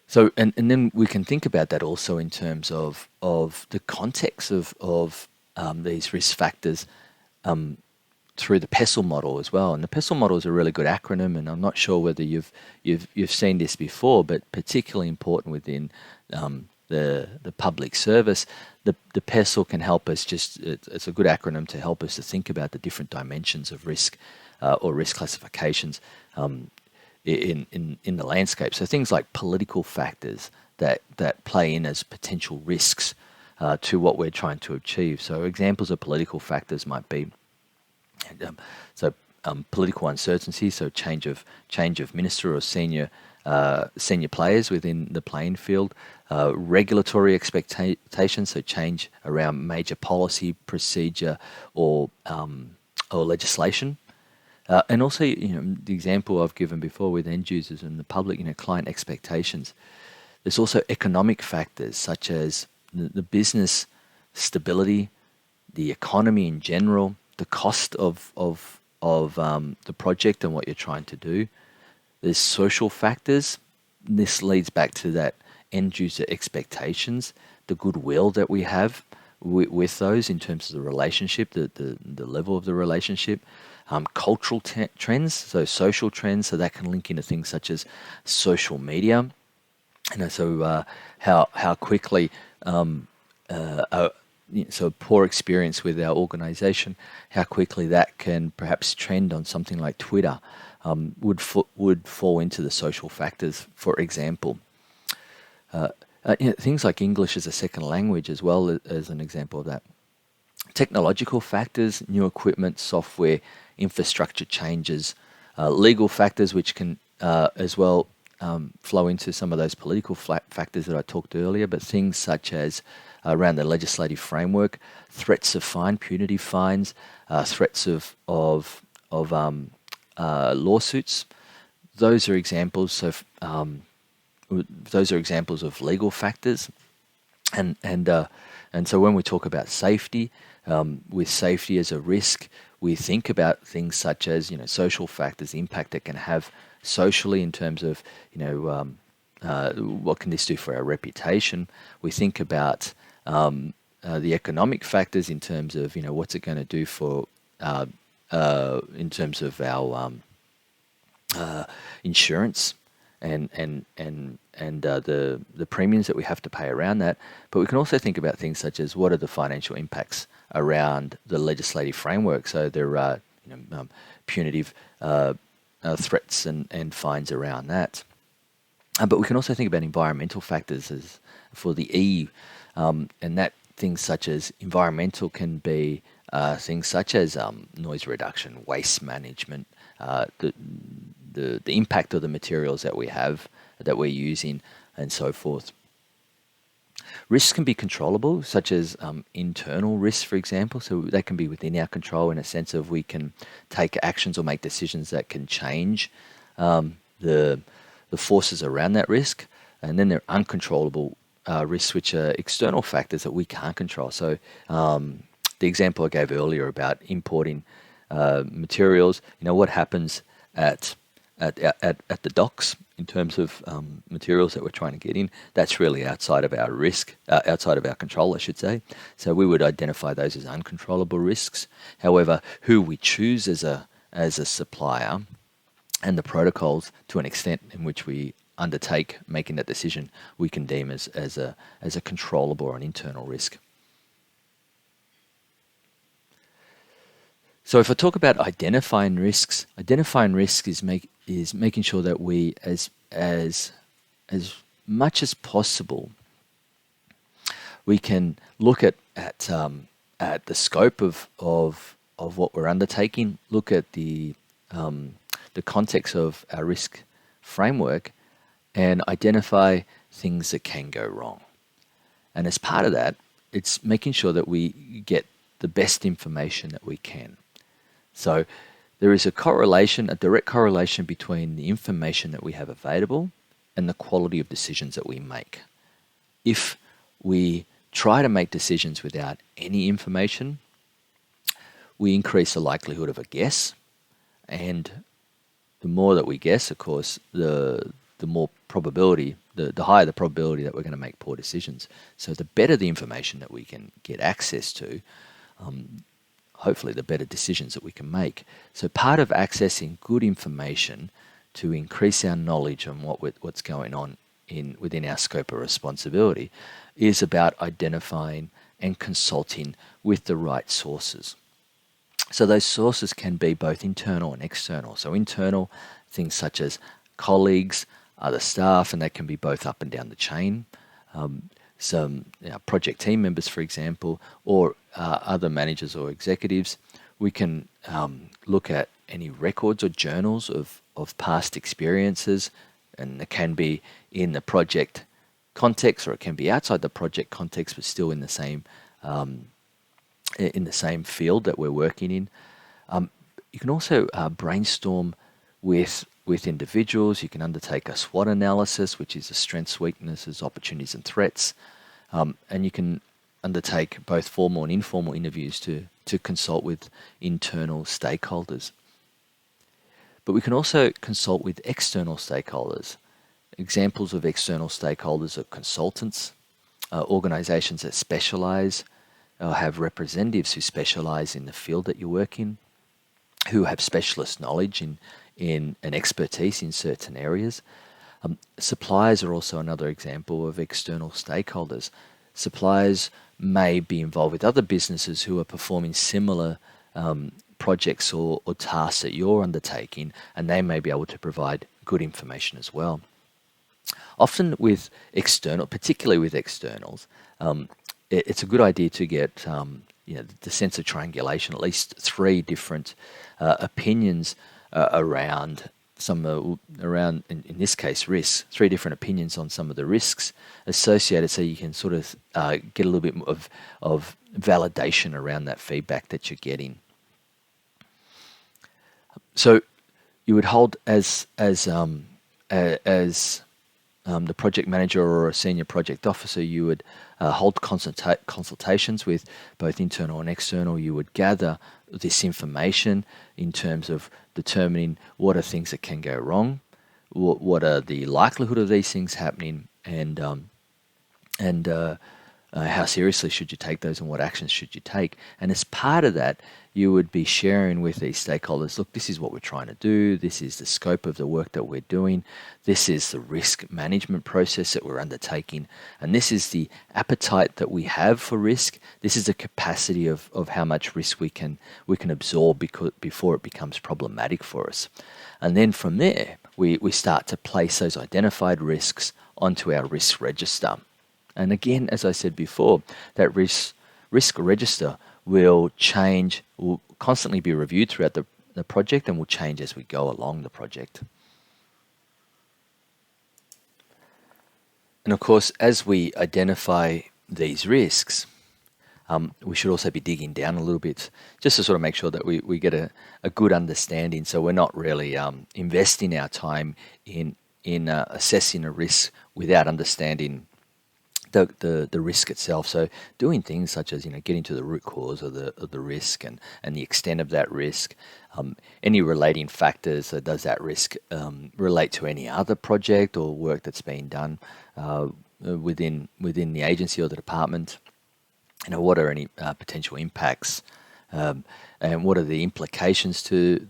So, and then we can think about that also in terms of the context of these risk factors through the PESTLE model as well. And the PESTLE model is a really good acronym, and I'm not sure whether you've seen this before, but particularly important within the public service. The PESTLE can help us it's a good acronym to help us to think about the different dimensions of risk or risk classifications in the landscape. So things like political factors that play in as potential risks to what we're trying to achieve. So examples of political factors might be political uncertainty, so change of minister or senior players within the playing field, regulatory expectations, so change around major policy, procedure, or legislation. And also, the example I've given before with end users and the public, client expectations. There's also economic factors such as the business stability, the economy in general, the cost of the project and what you're trying to do. There's social factors. This leads back to that end user expectations, the goodwill that we have with those in terms of the relationship, the level of the relationship. Cultural trends, so social trends, so that can link into things such as social media. So how quickly so poor experience with our organization, how quickly that can perhaps trend on something like Twitter would fall into the social factors, for example. Things like English as a second language as well as an example of that. Technological factors, new equipment, software, infrastructure changes, legal factors which can as well flow into some of those political factors that I talked earlier, but things such as around the legislative framework, threats of fine, punitive fines, threats of lawsuits. Those are examples of legal factors, and so when we talk about safety, with safety as a risk, we think about things such as social factors, the impact it can have socially in terms of what can this do for our reputation. We think about the economic factors in terms of what's it going to do for in terms of our insurance and the premiums that we have to pay around that. But we can also think about things such as what are the financial impacts around the legislative framework. So there are punitive threats and fines around that. But we can also think about environmental factors as for the E, and that things such as environmental can be things such as noise reduction, waste management, the impact of the materials that we have, that we're using, and so forth. Risks can be controllable, such as internal risks, for example. So they can be within our control in a sense of we can take actions or make decisions that can change the forces around that risk. And then there are uncontrollable risks, which are external factors that we can't control. So the example I gave earlier about importing materials, what happens at the docks in terms of materials that we're trying to get in, that's really outside of our risk, outside of our control, I should say. So we would identify those as uncontrollable risks. However, who we choose as a supplier and the protocols to an extent in which we undertake making that decision, we can deem as a controllable or an internal risk. So if I talk about identifying risks is making sure that we, as much as possible, we can look at the scope of what we're undertaking, look at the context of our risk framework, and identify things that can go wrong. And as part of that, it's making sure that we get the best information that we can. So there is a direct correlation between the information that we have available and the quality of decisions that we make. If we try to make decisions without any information, we increase the likelihood of a guess. And the more that we guess, of course, the the more probability, the higher the probability that we're going to make poor decisions. So the better the information that we can get access to, hopefully the better decisions that we can make. So part of accessing good information to increase our knowledge on what's going on within our scope of responsibility is about identifying and consulting with the right sources. So those sources can be both internal and external. So internal, things such as colleagues, other staff, and that can be both up and down the chain. Some project team members, for example, or other managers or executives. We can look at any records or journals of past experiences, and it can be in the project context, or it can be outside the project context, but still in the same field that we're working in. You can also brainstorm with individuals. You can undertake a SWOT analysis, which is the strengths, weaknesses, opportunities, and threats. And you can undertake both formal and informal interviews to consult with internal stakeholders. But we can also consult with external stakeholders. Examples of external stakeholders are consultants, organizations that specialize or have representatives who specialize in the field that you work in, who have specialist knowledge in an expertise in certain areas. Suppliers are also another example of external stakeholders. Suppliers may be involved with other businesses who are performing similar projects or tasks that you're undertaking, and they may be able to provide good information as well. Often with particularly with externals, it's a good idea to get the sense of triangulation, at least three different opinions around in this case risks, three different opinions on some of the risks associated, so you can sort of get a little bit of validation around that feedback that you're getting. So you would hold as the project manager or a senior project officer, you would hold consultations with both internal and external. You would gather this information in terms of determining what are things that can go wrong, what are the likelihood of these things happening, and how seriously should you take those, and what actions should you take. And as part of that, you would be sharing with these stakeholders, look, this is what we're trying to do, this is the scope of the work that we're doing, this is the risk management process that we're undertaking, and this is the appetite that we have for risk, this is the capacity of how much risk we can absorb before it becomes problematic for us. And then from there, we start to place those identified risks onto our risk register. And again, as I said before, that risk register will change, will constantly be reviewed throughout the project, and will change as we go along the project. And of course, as we identify these risks, we should also be digging down a little bit just to sort of make sure that we get a good understanding, so we're not really investing our time in assessing a risk without understanding the risk itself. So doing things such as getting to the root cause of the risk and the extent of that risk, any relating factors. So does that risk relate to any other project or work that's being done within the agency or the department? What are any potential impacts, and what are the implications to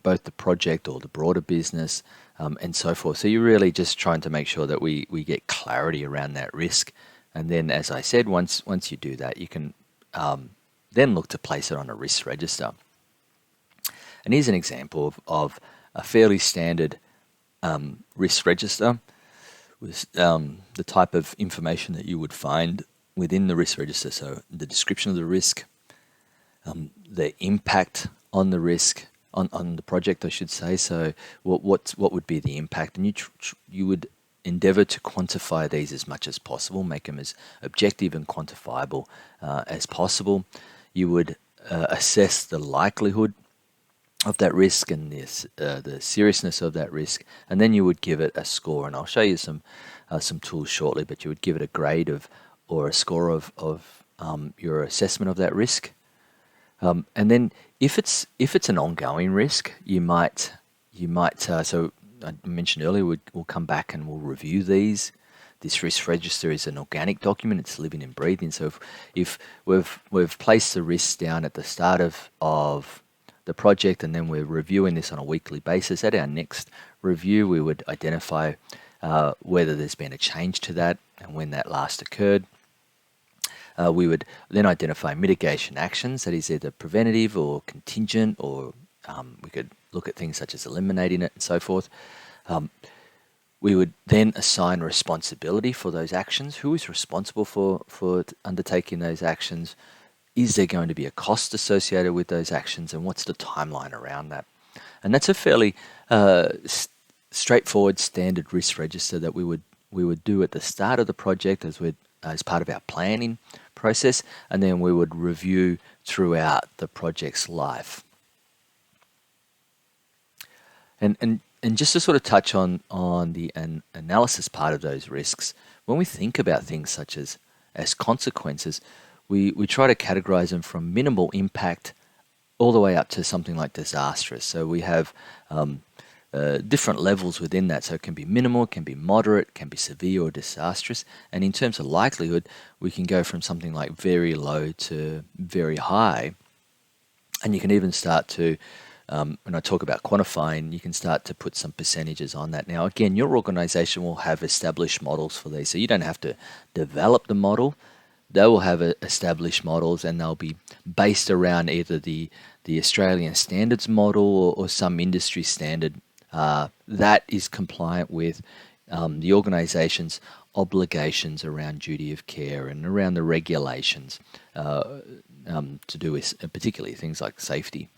both the project or the broader business, and so forth. So you're really just trying to make sure that we get clarity around that risk. And then, as I said, once you do that, you can then look to place it on a risk register. And here's an example of a fairly standard risk register with the type of information that you would find within the risk register. So the description of the risk, the impact on the risk, on the project, I should say. So what would be the impact? And you would endeavor to quantify these as much as possible, make them as objective and quantifiable as possible. You would assess the likelihood of that risk and the seriousness of that risk, and then you would give it a score. And I'll show you some tools shortly, but you would give it a grade or a score of your assessment of that risk. And then if it's an ongoing risk, you might so I mentioned earlier, we'll come back and we'll review these. This risk register is an organic document; it's living and breathing. So if we've placed the risks down at the start of the project, and then we're reviewing this on a weekly basis, at our next review, we would identify whether there's been a change to that and when that last occurred. We would then identify mitigation actions, that is either preventative or contingent, or we could look at things such as eliminating it and so forth. We would then assign responsibility for those actions. Who is responsible for undertaking those actions? Is there going to be a cost associated with those actions, and what's the timeline around that? And that's a fairly straightforward standard risk register that we would do at the start of the project as part of our planning process, and then we would review throughout the project's life. And just to sort of touch on the analysis part of those risks, when we think about things such as consequences, we try to categorize them from minimal impact all the way up to something like disastrous. So we have different levels within that. So it can be minimal, it can be moderate, it can be severe or disastrous. And in terms of likelihood, we can go from something like very low to very high. And you can even start to, when I talk about quantifying, you can start to put some percentages on that. Now, again, your organization will have established models for these, so you don't have to develop the model. They will have established models, and they'll be based around either the Australian standards model or some industry standard that is compliant with the organization's obligations around duty of care and around the regulations to do with particularly things like safety.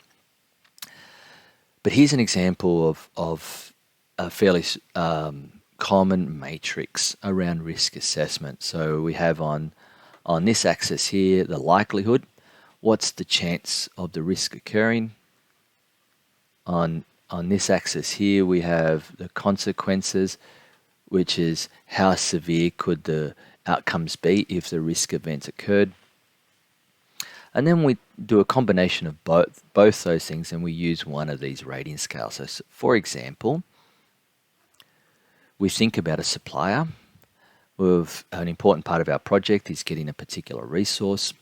But here's an example of a fairly common matrix around risk assessment. So we have on this axis here the likelihood. What's the chance of the risk occurring? On this axis here we have the consequences, which is how severe could the outcomes be if the risk events occurred. And then we do a combination of both those things, and we use one of these rating scales. So for example, we think about a supplier. An important part of our project is getting a particular resource.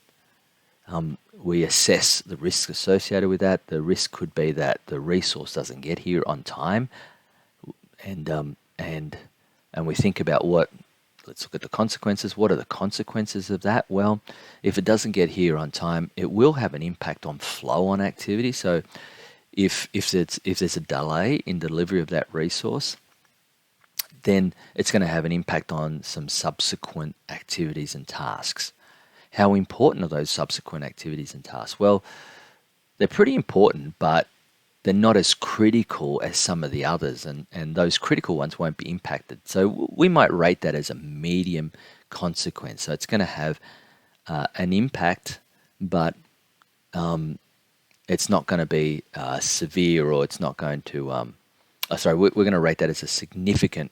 We assess the risk associated with that. The risk could be that the resource doesn't get here on time, and we think about let's look at the consequences. What are the consequences of that? Well, if it doesn't get here on time, it will have an impact on flow on activity. So if there's a delay in delivery of that resource, then it's going to have an impact on some subsequent activities and tasks. How important are those subsequent activities and tasks? Well, they're pretty important, but they're not as critical as some of the others, and those critical ones won't be impacted. So we might rate that as a medium consequence. So it's going to have an impact, but it's not going to be severe, or it's not going to, we're going to rate that as a significant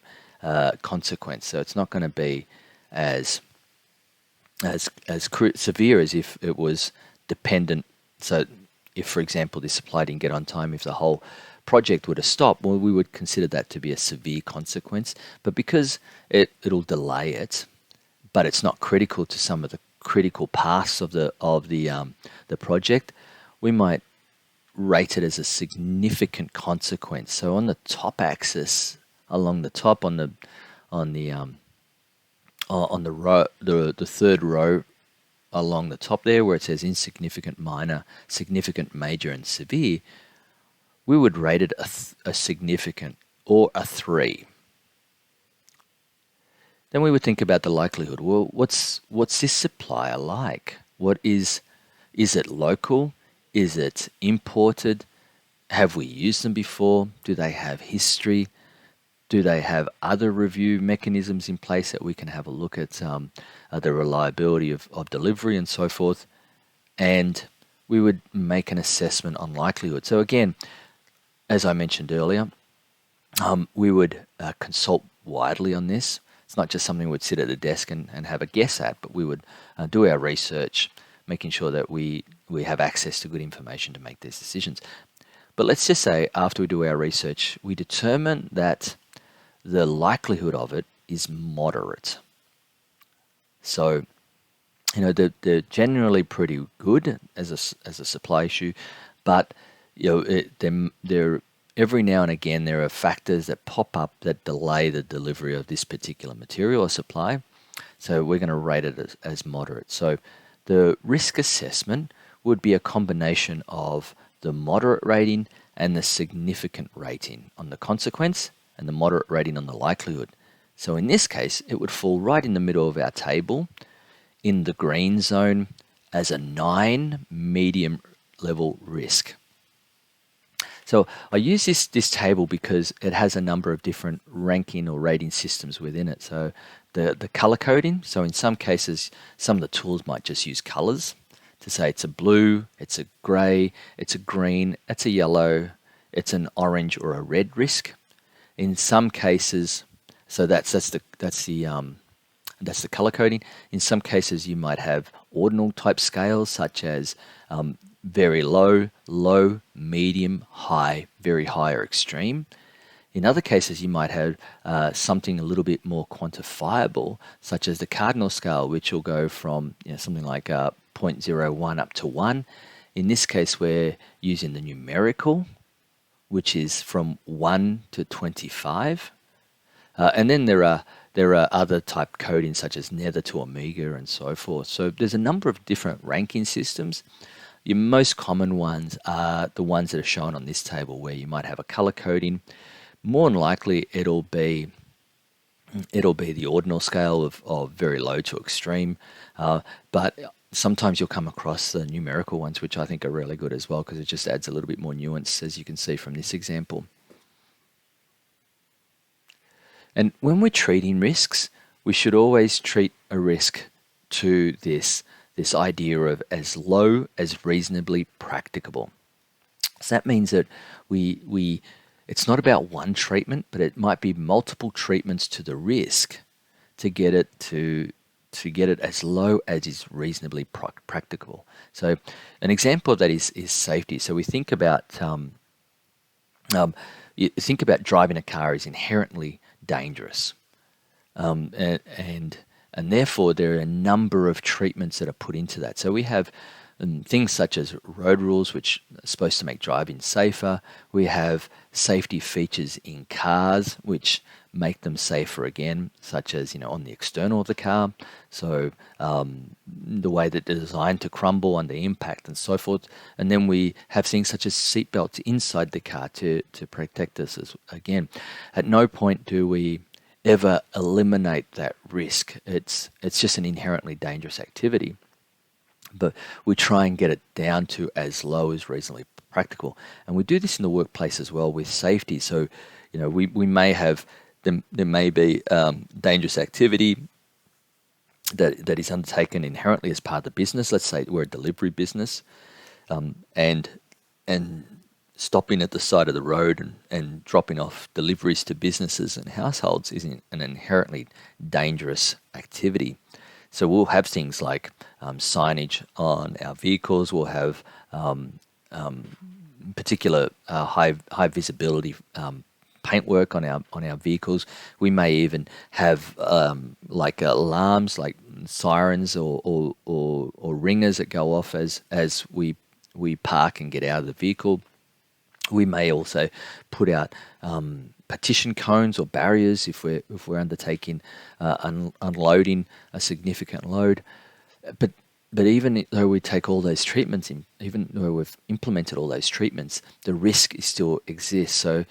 consequence. So it's not going to be as severe as if it was dependent. So if, for example, this supply didn't get on time, if the whole project were to stop, well, we would consider that to be a severe consequence. But because it'll delay it, but it's not critical to some of the critical paths of the project, we might rate it as a significant consequence. So on the top axis, along the top, on the row, the third row along the top there, where it says insignificant, minor, significant, major, and severe, we would rate it a significant, or a 3. Then we would think about the likelihood. Well, what's this supplier like? Is it local? Is it imported? Have we used them before? Do they have history? Do they have other review mechanisms in place that we can have a look at the reliability of delivery and so forth? And we would make an assessment on likelihood. So again, as I mentioned earlier, we would consult widely on this. It's not just something we'd sit at a desk and have a guess at, but we would do our research, making sure that we have access to good information to make these decisions. But let's just say after we do our research, we determine that the likelihood of it is moderate. So, they're generally pretty good as a supply issue, but they're every now and again there are factors that pop up that delay the delivery of this particular material or supply. So we're going to rate it as moderate. So the risk assessment would be a combination of the moderate rating and the significant rating on the consequence and the moderate rating on the likelihood. So in this case, it would fall right in the middle of our table in the green zone as a 9 medium level risk. So I use this table because it has a number of different ranking or rating systems within it. So the color coding, so in some cases, some of the tools might just use colors to say it's a blue, it's a gray, it's a green, it's a yellow, it's an orange or a red risk. In some cases, so that's the color coding. In some cases, you might have ordinal type scales such as very low, low, medium, high, very high or extreme. In other cases, you might have something a little bit more quantifiable, such as the cardinal scale, which will go from something like 0.01 up to 1. In this case, we're using the numerical, which is from 1 to 25. And then there are other type coding such as nether to omega and so forth. So there's a number of different ranking systems. Your most common ones are the ones that are shown on this table, where you might have a color coding. More than likely, it'll be the ordinal scale of very low to extreme, but sometimes you'll come across the numerical ones, which I think are really good as well, because it just adds a little bit more nuance, as you can see from this example. And when we're treating risks, we should always treat a risk to this idea of as low as reasonably practicable. So that means that it's not about one treatment, but it might be multiple treatments to the risk to get it as low as is reasonably practicable. So an example of that is safety. So we think about driving a car is inherently dangerous, and therefore there are a number of treatments that are put into that. So we have things such as road rules, which are supposed to make driving safer. We have safety features in cars, which make them safer again, such as on the external of the car. So the way that they're designed to crumble under impact and so forth. And then we have things such as seat belts inside the car to protect us again. At no point do we ever eliminate that risk. It's just an inherently dangerous activity. But we try and get it down to as low as reasonably practical. And we do this in the workplace as well with safety. So, we may have, there may be dangerous activity that is undertaken inherently as part of the business. Let's say we're a delivery business, and stopping at the side of the road and dropping off deliveries to businesses and households is an inherently dangerous activity. So we'll have things like signage on our vehicles. We'll have particular high visibility paintwork on our vehicles. We may even have like alarms, like sirens or ringers that go off as we park and get out of the vehicle. We may also put out partition cones or barriers if we're undertaking unloading a significant load. But even though we take all those treatments in, even though we've implemented all those treatments, the risk still exists. So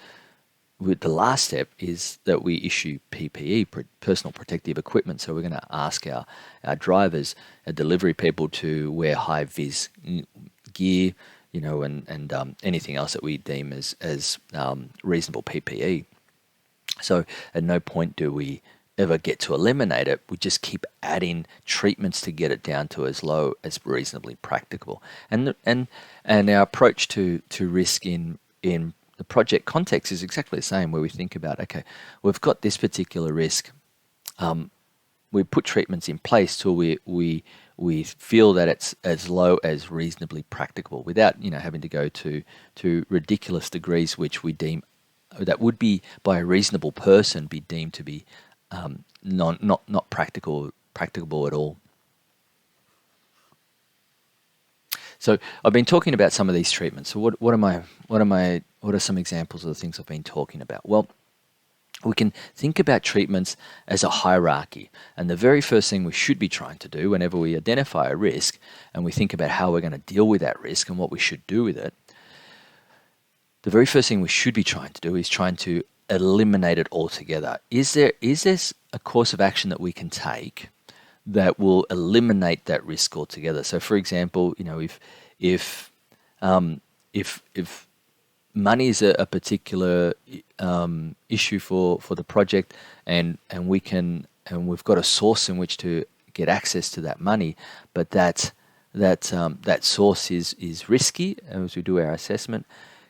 the last step is that we issue PPE, personal protective equipment. So we're going to ask our drivers, our delivery people, to wear high vis gear, and anything else that we deem as reasonable PPE. So at no point do we ever get to eliminate it. We just keep adding treatments to get it down to as low as reasonably practicable. And our approach to risk in the project context is exactly the same, where we think about, okay, we've got this particular risk. we put treatments in place till we feel that it's as low as reasonably practicable, without having to go to ridiculous degrees, which we deem that would be by a reasonable person be deemed to be not practicable at all. So I've been talking about some of these treatments. So what are some examples of the things I've been talking about? Well, we can think about treatments as a hierarchy, and the very first thing we should be trying to do whenever we identify a risk and we think about how we're going to deal with that risk and what we should do with it, the very first thing we should be trying to do is trying to eliminate it altogether. Is there a course of action that we can take that will eliminate that risk altogether? So, for example, if money is a particular issue for the project, and we've got a source in which to get access to that money, but that source is risky as we do our assessment,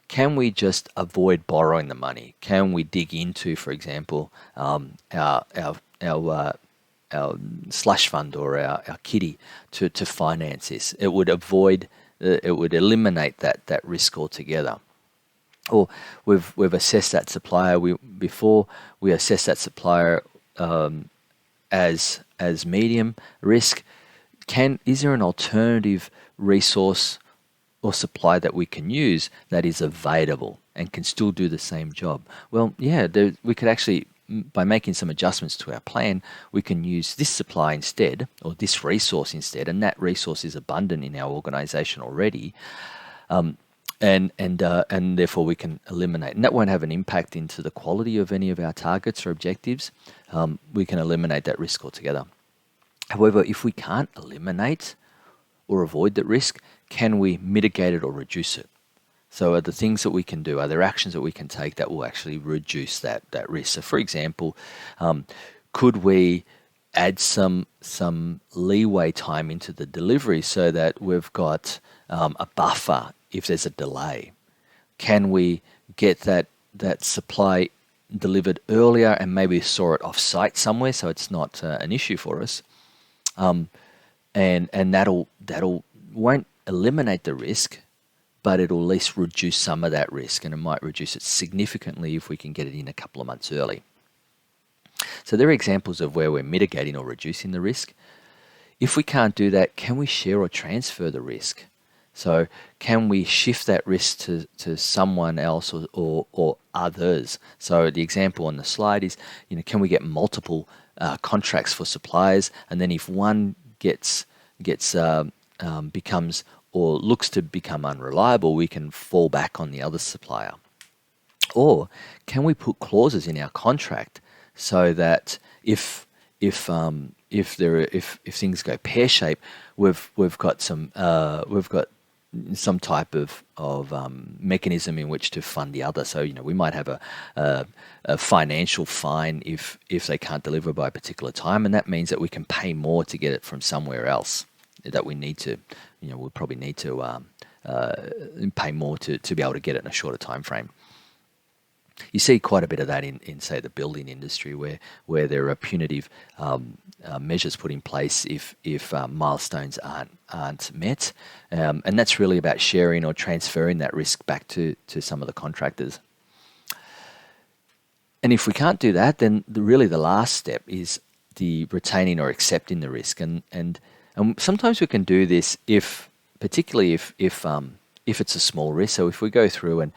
can we just avoid borrowing the money? Can we dig into, for example, our slush fund or our kitty to finance this? It would eliminate that risk altogether. Or we've assessed that supplier. Before we assess that supplier as medium risk, is there an alternative resource or supply that we can use that is available and can still do the same job? Well, yeah, we could actually, by making some adjustments to our plan, we can use this supply instead, or this resource instead, and that resource is abundant in our organization already. And therefore we can eliminate, and that won't have an impact into the quality of any of our targets or objectives. We can eliminate that risk altogether. However, if we can't eliminate or avoid that risk, can we mitigate it or reduce it? So are the things that we can do, are there actions that we can take that will actually reduce that risk? So for example, could we add some leeway time into the delivery so that we've got a buffer if there's a delay? Can we get that supply delivered earlier and maybe store it off-site somewhere so it's not an issue for us? And that'll won't eliminate the risk, but it'll at least reduce some of that risk, and it might reduce it significantly if we can get it in a couple of months early. So there are examples of where we're mitigating or reducing the risk. If we can't do that, can we share or transfer the risk? So can we shift that risk to someone else or others? So the example on the slide is, can we get multiple contracts for suppliers, and then if one becomes or looks to become unreliable, we can fall back on the other supplier? Or can we put clauses in our contract so that if things go pear-shaped, we've got some type of mechanism in which to fund the other. So we might have a financial fine if they can't deliver by a particular time, and that means that we can pay more to get it from somewhere else that we need to. We'll probably need to pay more to be able to get it in a shorter time frame. You see quite a bit of that in say the building industry, where there are punitive measures put in place if milestones aren't met, and that's really about sharing or transferring that risk back to some of the contractors. And if we can't do that, then really the last step is the retaining or accepting the risk, and sometimes we can do this particularly if it's a small risk. So if we go through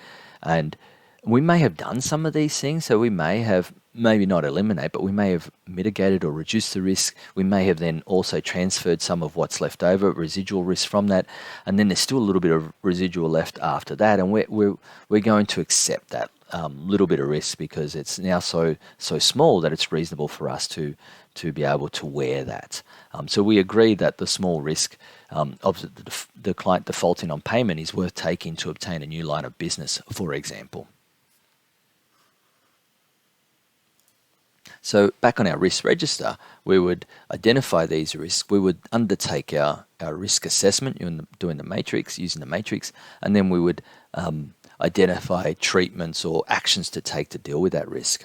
and we may have done some of these things, so we may have maybe not eliminate, but we may have mitigated or reduced the risk. We may have then also transferred some of what's left over, residual risk from that, and then there's still a little bit of residual left after that, and we're going to accept that little bit of risk because it's now so small that it's reasonable for us to be able to wear that. So we agree that the small risk of the client defaulting on payment is worth taking to obtain a new line of business, for example. So back on our risk register, we would identify these risks. We would undertake our risk assessment using the matrix, and then we would identify treatments or actions to take to deal with that risk.